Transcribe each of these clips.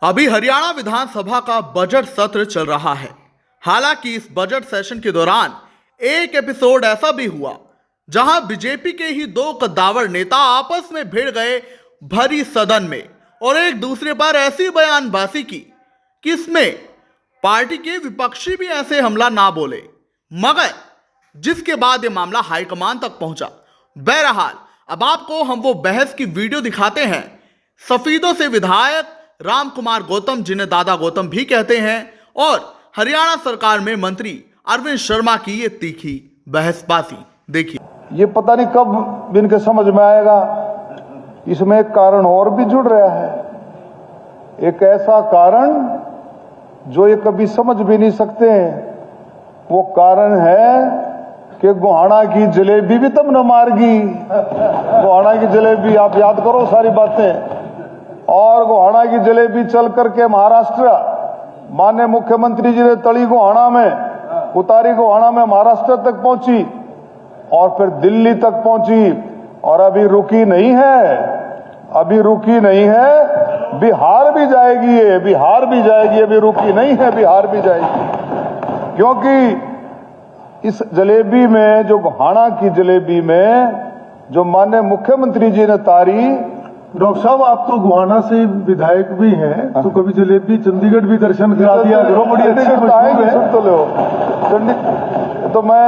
अभी हरियाणा विधानसभा का बजट सत्र चल रहा है। हालांकि इस बजट सेशन के दौरान एक एपिसोड ऐसा भी हुआ जहां बीजेपी के ही दो कद्दावर नेता आपस में भिड़ गए भरी सदन में और एक दूसरे पर ऐसी बयानबाजी की कि इसमें पार्टी के विपक्षी भी ऐसे हमला ना बोले, मगर जिसके बाद ये मामला हाईकमान तक पहुंचा। बहरहाल अब आपको हम वो बहस की वीडियो दिखाते हैं सफीदों से विधायक राम कुमार गौतम, जिन्हें दादा गौतम भी कहते हैं, और हरियाणा सरकार में मंत्री अरविंद शर्मा की ये तीखी बहसबाजी देखिए। ये पता नहीं कब इनके समझ में आएगा। इसमें एक कारण और भी जुड़ रहा है, एक ऐसा कारण जो ये कभी समझ भी नहीं सकते। वो कारण है कि गोहाना की जलेबी भी तुम न मारगी। गोहाना की जलेबी, आप याद करो सारी बातें। और गोहाना की जलेबी चल करके महाराष्ट्र, माननीय मुख्यमंत्री जी ने तली गोहाना में उतारी, गोहाना में महाराष्ट्र तक पहुंची और फिर दिल्ली तक पहुंची और अभी रुकी नहीं है, अभी रुकी नहीं है, बिहार भी जाएगी, ये बिहार भी जाएगी, अभी रुकी नहीं है, बिहार भी जाएगी। क्योंकि इस जलेबी में, जो गोहाना की जलेबी में जो माननीय मुख्यमंत्री जी ने तारी। डॉक्टर साहब, आप तो गोहाना से विधायक भी हैं, तो कभी जलेबी चंडीगढ़ भी दर्शन करा दिया करो, बड़ी अच्छी मशहूर है। सुन तो लो, तो मैं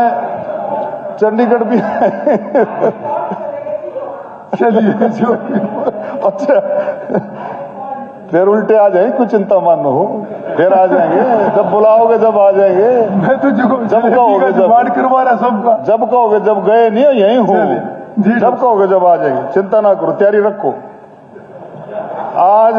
चंडीगढ़ भी चलिए अच्छा, फिर उल्टे आ जाएंगे, कुछ चिंता मान हो, फिर आ जाएंगे, जब बुलाओगे जब आ जाएंगे। मैं तो जब कहोगे जब करवा रहा सबका, जब कहोगे जब गए नहीं हो, यही हूँ, जब कहोगे जब आ जाएंगे, चिंता ना करो, तैयारी रखो। आज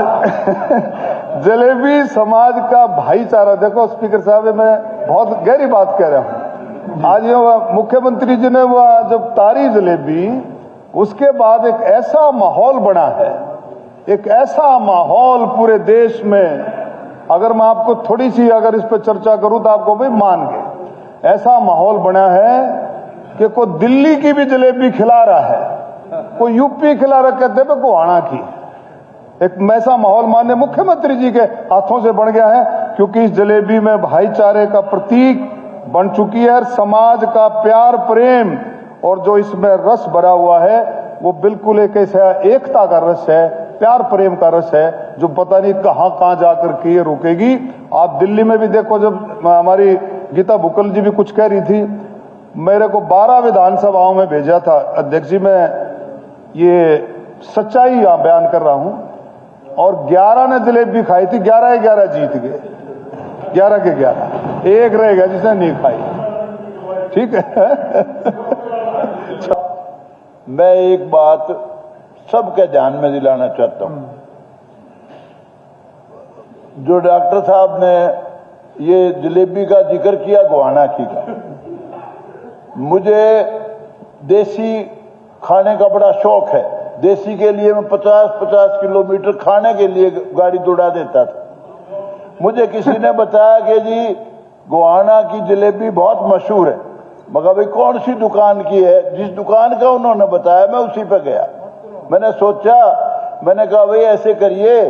जलेबी समाज का भाईचारा देखो। स्पीकर साहब, मैं बहुत गहरी बात कह रहा हूं। आज ये मुख्यमंत्री जी ने वह जब तारी जलेबी, उसके बाद एक ऐसा माहौल बना है, एक ऐसा माहौल पूरे देश में। अगर मैं आपको थोड़ी सी अगर इस पर चर्चा करूं तो आपको भी मान गए। ऐसा माहौल बना है कि कोई दिल्ली की भी जलेबी खिला रहा है, कोई यूपी खिला रहा, कहते हैं गोहाना की। एक ऐसा माहौल माननीय मुख्यमंत्री जी के हाथों से बन गया है, क्योंकि इस जलेबी में भाईचारे का प्रतीक बन चुकी है। समाज का प्यार प्रेम और जो इसमें रस भरा हुआ है, वो बिल्कुल एक ऐसा एकता का रस है, प्यार प्रेम का रस है, जो पता नहीं कहां कहां जाकर के ये रुकेगी। आप दिल्ली में भी देखो, जब हमारी गीता बुकल जी भी कुछ कह रही थी, मेरे को 12 विधानसभाओं में भेजा था अध्यक्ष जी। मैं ये सच्चाई यहां बयान कर रहा हूं। और 11 ने जलेबी खाई थी, 11 के 11 जीत गए, 11 के 11, एक रह गया जिसने नहीं खाई। ठीक है। मैं एक बात सबके ध्यान में दिलाना चाहता हूं। जो डॉक्टर साहब ने ये जलेबी का जिक्र किया, गोहाना की का, मुझे देसी खाने का बड़ा शौक है। देसी के लिए मैं 50-50 किलोमीटर खाने के लिए गाड़ी दौड़ा देता था। मुझे किसी ने बताया कि जी गोहाना की जलेबी बहुत मशहूर है। मगर भाई कौन सी दुकान की है? जिस दुकान का उन्होंने बताया मैं उसी पे गया। मैंने सोचा, मैंने कहा भाई ऐसे करिए,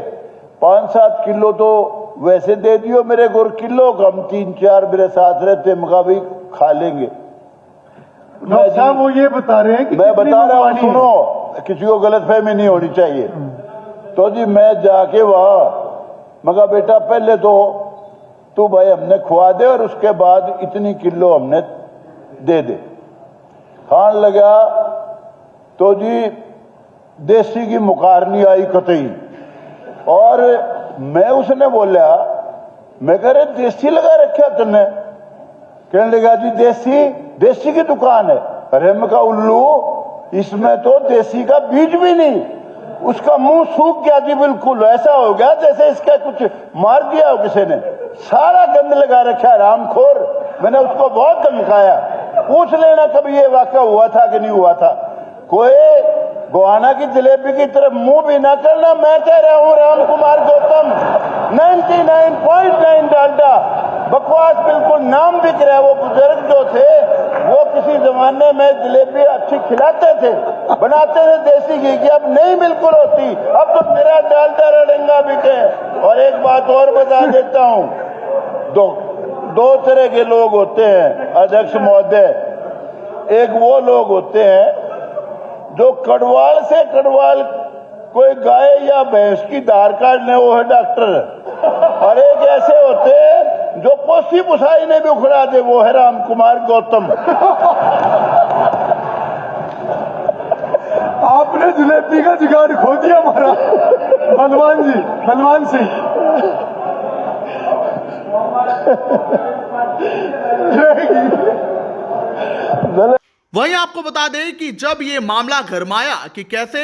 5-7 किलो तो वैसे दे दियो मेरे को, किलो कम 3-4 मेरे साथ रहते, मगर भाई खा लेंगे। डॉक्टर साहब, वो ये बता रहे हैं कि मैं बता रहा हूँ, सुनो, किसी को गलतफहमी नहीं होनी चाहिए। तो जी मैं जाके वहां मगा, बेटा पहले तो तू भाई हमने खुआ दे और उसके बाद इतनी किलो हमने दे दे। खान लगा तो जी देसी की मुकारनी आई कतई। और मैं उसने बोला, मैं कह रहे देसी लगा रखा तुमने? कहने लगा जी देसी की दुकान है। अरे मैं कहा उल्लू, इसमें तो देसी का बीज भी नहीं। उसका मुंह सूख गया जी, बिल्कुल ऐसा हो गया जैसे इसका कुछ मार दिया हो किसी ने। सारा गंद लगा रखा रामखोर। मैंने उसको बहुत धमकाया, पूछ लेना कभी ये वाकया हुआ था कि नहीं हुआ था। कोई गोहाना की जलेबी की तरफ मुंह भी ना करना। मैं कह रहा हूं राम कुमार गौतम 99.9 डालडा बकवास, बिल्कुल नाम बिक रहा है। वो बुजुर्ग जो थे वो किसी जमाने में जलेबी अच्छी खिलाते थे, बनाते थे देसी घी की, अब नहीं बिल्कुल होती। अब तो मेरा डालडा रड़ंगा बिके। और एक बात और बता देता हूं, दो तरह के लोग होते हैं अध्यक्ष महोदय। एक वो लोग होते हैं जो कड़वाल से कड़वाल कोई गाय या भैंस की धार काटने, वो है डॉक्टर। और एक ऐसे होते हैं जो पोसी पुसाई ने भी उखड़ा दे, वो है राम कुमार गौतम। आपने जलेबी का जुगाड़ खो दिया हमारा बलवान जी, बलवान सिंह। वहीं आपको बता दें कि जब ये मामला गरमाया कि कैसे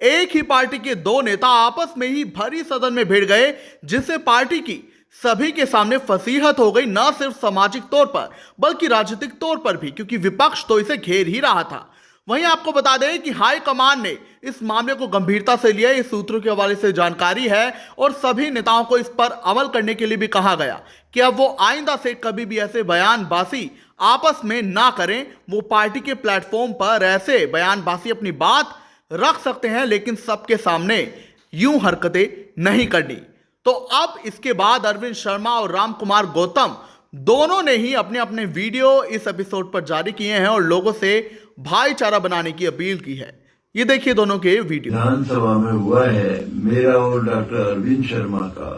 एक ही पार्टी के दो नेता आपस में ही भरी सदन में भिड़ गए, जिससे पार्टी की सभी के सामने फसीहत हो गई, न सिर्फ सामाजिक तौर पर बल्कि राजनीतिक तौर पर भी, क्योंकि विपक्ष तो इसे घेर ही रहा था। वहीं आपको बता दें कि हाईकमान ने इस मामले को गंभीरता से लिया। इस सूत्रों के हवाले से जानकारी है और सभी नेताओं को इस पर अमल करने के लिए भी कहा गया कि अब वो आइंदा से कभी भी ऐसे बयानबाजी आपस में ना करें। वो पार्टी के प्लेटफॉर्म पर ऐसे बयानबाजी अपनी बात रख सकते हैं, लेकिन सबके सामने यूं हरकतें नहीं करनी। तो अब इसके बाद अरविंद शर्मा और राम कुमार गौतम दोनों ने ही अपने अपने वीडियो इस एपिसोड पर जारी किए हैं और लोगों से भाईचारा बनाने की अपील की है। ये देखिए दोनों के वीडियो। विधानसभा में हुआ है मेरा और डॉक्टर अरविंद शर्मा का,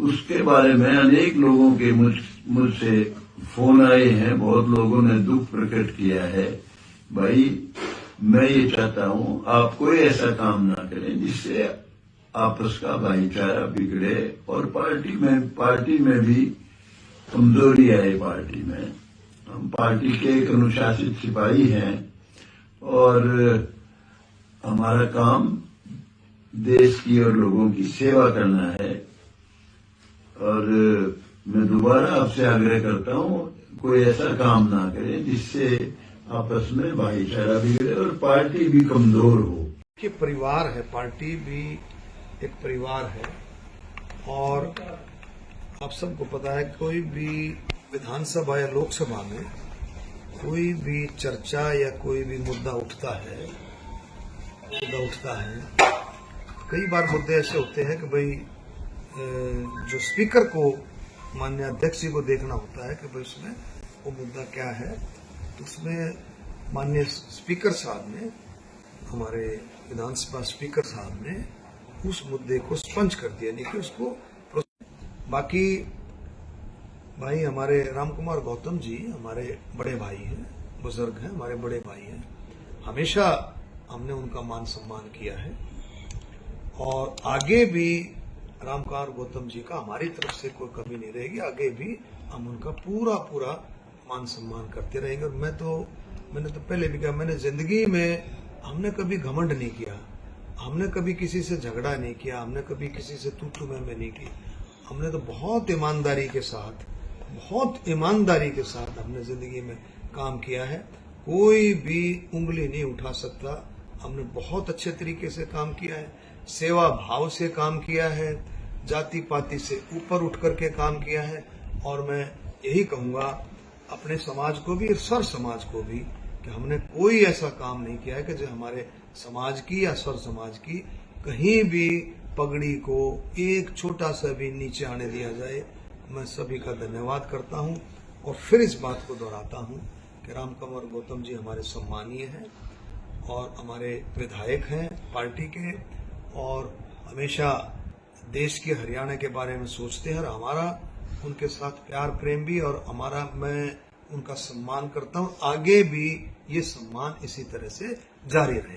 उसके बारे में अनेक लोगों के मुझसे फोन आए हैं। बहुत लोगों ने दुख प्रकट किया है। भाई मैं ये चाहता हूं आप कोई ऐसा काम ना करें जिससे आपस का भाईचारा बिगड़े और पार्टी में भी कमजोरी आए। पार्टी में हम पार्टी के एक अनुशासित सिपाही हैं और हमारा काम देश की और लोगों की सेवा करना है। और मैं दोबारा आपसे आग्रह करता हूं कोई ऐसा काम ना करें जिससे आपस में भाईचारा बिगड़े और पार्टी भी कमजोर हो। कि परिवार है, पार्टी भी एक परिवार है। और आप सबको पता है कोई भी विधानसभा या लोकसभा में कोई भी चर्चा या कोई भी मुद्दा उठता है, कई बार मुद्दे ऐसे होते हैं कि भाई जो स्पीकर को, माननीय अध्यक्ष जी को देखना होता है कि भाई उसमें वो मुद्दा क्या है। तो उसमें माननीय स्पीकर साहब ने, हमारे विधानसभा स्पीकर साहब ने उस मुद्दे को स्पंज कर दिया, नहीं कि उसको। बाकी भाई हमारे राम कुमार गौतम जी हमारे बड़े भाई हैं, बुजुर्ग हैं, हमारे बड़े भाई हैं। हमेशा हमने उनका मान सम्मान किया है और आगे भी राम कुमार गौतम जी का हमारी तरफ से कोई कमी नहीं रहेगी। आगे भी हम उनका पूरा मान सम्मान करते रहेंगे। और मैंने तो पहले भी कहा, मैंने जिंदगी में हमने कभी घमंड नहीं किया, हमने कभी किसी से झगड़ा नहीं किया, हमने कभी किसी से तू मैं नहीं की। हमने तो बहुत ईमानदारी के साथ हमने जिंदगी में काम किया है। कोई भी उंगली नहीं उठा सकता। हमने बहुत अच्छे तरीके से काम किया है, सेवा भाव से काम किया है, जाति पाति से ऊपर उठ करके काम किया है। और मैं यही कहूंगा अपने समाज को भी और सर समाज को भी कि हमने कोई ऐसा काम नहीं किया है कि जो हमारे समाज की या सर समाज की कहीं भी पगड़ी को एक छोटा सा भी नीचे आने दिया जाए। मैं सभी का धन्यवाद करता हूं और फिर इस बात को दोहराता हूं कि राम कुमार गौतम जी हमारे सम्मानीय हैं और हमारे विधायक हैं पार्टी के, और हमेशा देश के हरियाणा के बारे में सोचते हैं। और हमारा उनके साथ प्यार प्रेम भी, और मैं उनका सम्मान करता हूं। आगे भी ये सम्मान इसी तरह से जारी रहे।